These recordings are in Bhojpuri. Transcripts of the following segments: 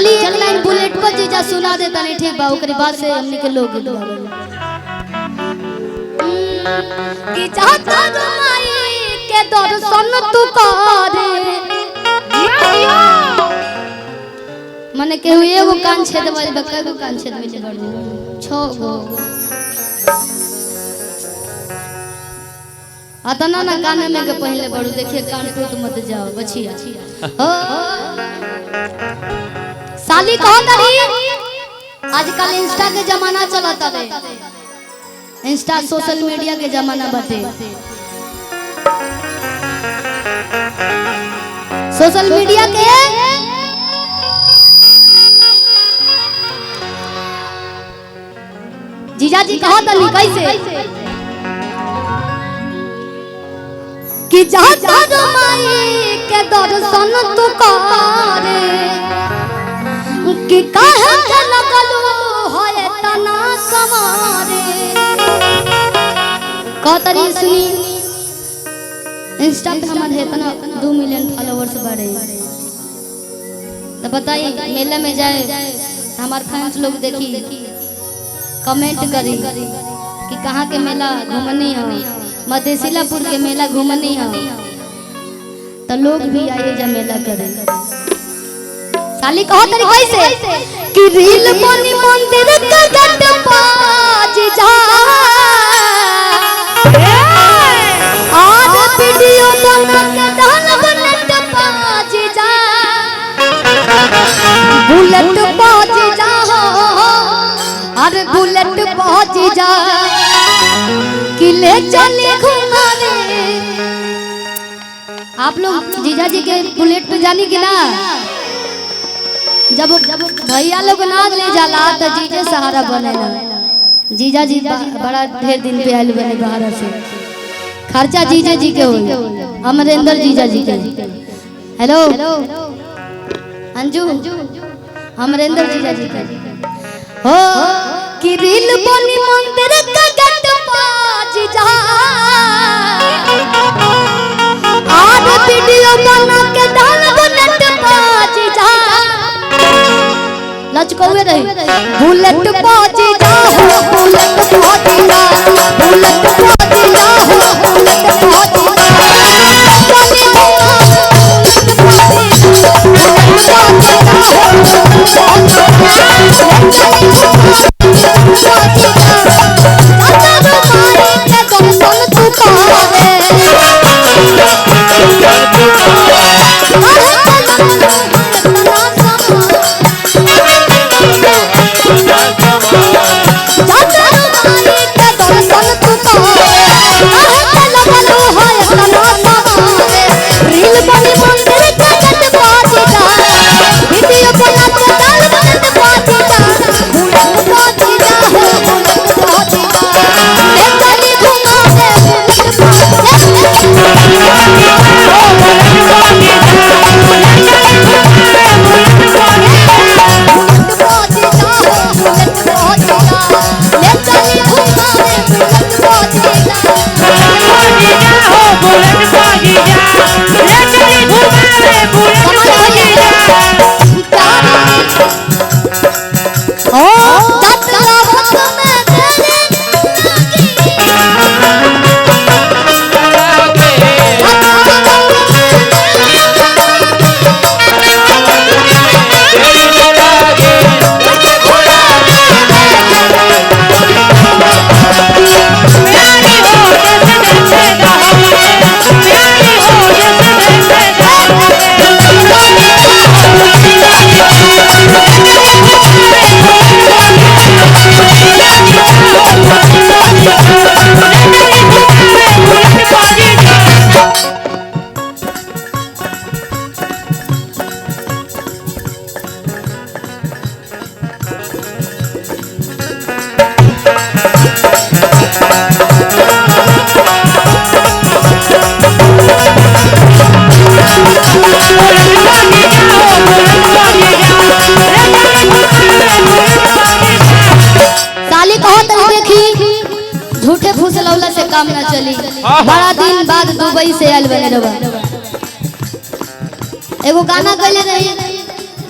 चलिए एक लाइन बुलेट पर जीजा सुना देता नहीं ठीक बा ओकरे बाद से हमनी के लोग कि चाहता माई के दर्शन तू करे मने के एगो कान छेद वाली बक्का को कान छेद में बड़ो 6 गो अतना ना गाने में के पहले बड़ो देखिए कान टूट मत जाओ बचिया हो साली कहो तरी आजकल इंस्टा के जमाना चलता है इंस्टा सोशल मीडिया के जमाना बाटे सोशल मीडिया के जीजा जी कहो तनी कैसे कि चाहता माई के दर्शन तू करे कि काहे के लगलू होए तना कमारे कहतरी सुनी इंस्टा पे हमारे इतना 2 मिलियन फॉलोअर्स बढ़े तो बताइए मेला में जाए हमारे फैंस लोग देखी कमेंट करी कि कहाँ के मेला घूमनी है मधेसिलापुर के मेला घूमनी है तो लोग भी आए जा मेला करे साली कहो तरी कैसे कि रील बनी मंदिर का गट पाज जा आज वीडियो बना के डाल बुलेट पाज जा बुलेट पाज जा अरे बुलेट पाज जा कि ले चले घुमाने आप लोग जीजा जी के बुलेट पे जानी कि ना जब भैया लोग ना ले जाला तो जीजे सहारा बनेला जीजा जी बड़ा ढेर दिन पे आयल बने बाहर से खर्चा जीजा जी के होई अमरेंद्र जीजा जी के हेलो अंजू अमरेंद्र जीजा जी के हो कि रील बनी मंदिर का गट पाज जा आज वीडियो बना के डाल बुलेट पाज जा लचकौए रही बुलेट पाज जा बुलेट पाज जा बुलेट पाज जा बुलेट पाज Come on.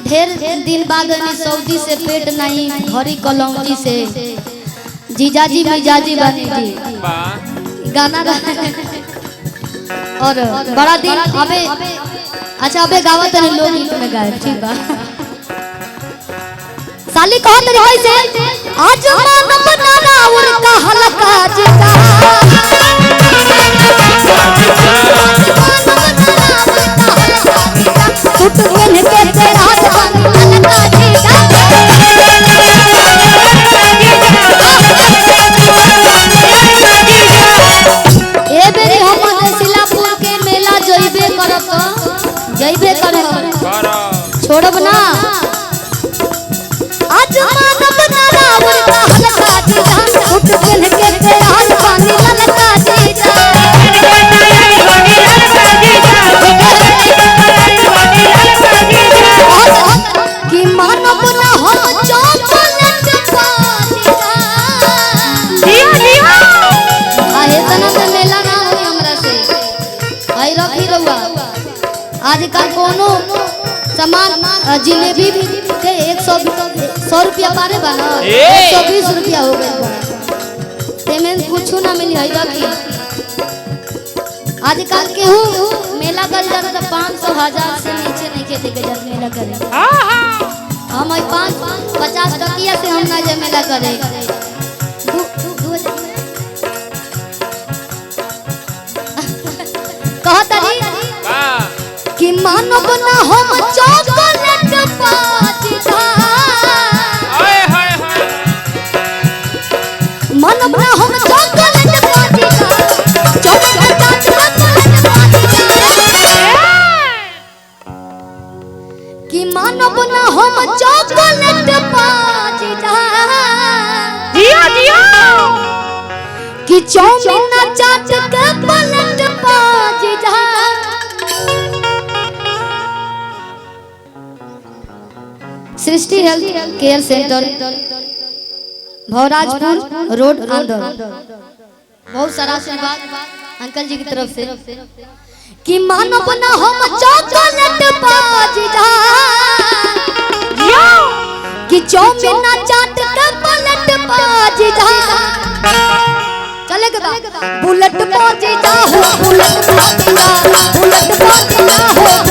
ढेर दिन बाद सऊदी से पेट नहीं भरी कलौजी से जीजाजी मिजाजी बनी जी गाना और बड़ा दिन अबे अच्छा अबे गावत नहीं लोग गीत में गाए ठीक बा साली कहो तरीके से आज मानव नारा और का हलका जीता टूट गन के तेरा जवानी हलका जीता ए बेरी हम सिलापुर के मेला जइबे करब जइबे करब छोड़ब ना आज मानव नारा और का हलका जीता टूट गन के तेरा जवानी हलका जीता कि मानव ना हम चॉकलेट पाजीता दिया दिया आहे तना में मेला ना होई हमरा से आई रखी रहुआ आजकल कोनो सामान जिलेबी के 100 रुपया पारे बना 120 रुपया हो गए पेमेंट कुछ ना मिली है रखी आजकल केहू मेला कर जाता तो 500,000 से नीचे नहीं के देके जात मेला करे हम 550 टकिया से हम ना जे मेला करे कहतरी कि मानव ना हम चॉकलेट पाजीता हाय हाय हाय मानव ना हम चॉकलेट पाजीता चॉकलेट कि मानव ना हम चॉकलेट पाजीता दिया दिया कि चौमिन चाट के पलट पाजीता Srishti health care centre Bhawrajpur road अंदर बहुत सारा आशीर्वाद अंकल जी की तरफ से कि मानव ना हम चॉकलेट पाजीता कि चौमिन चाट के पलट पाजीता चले के बुलेट पाजीता हो बुलेट पाजीता हो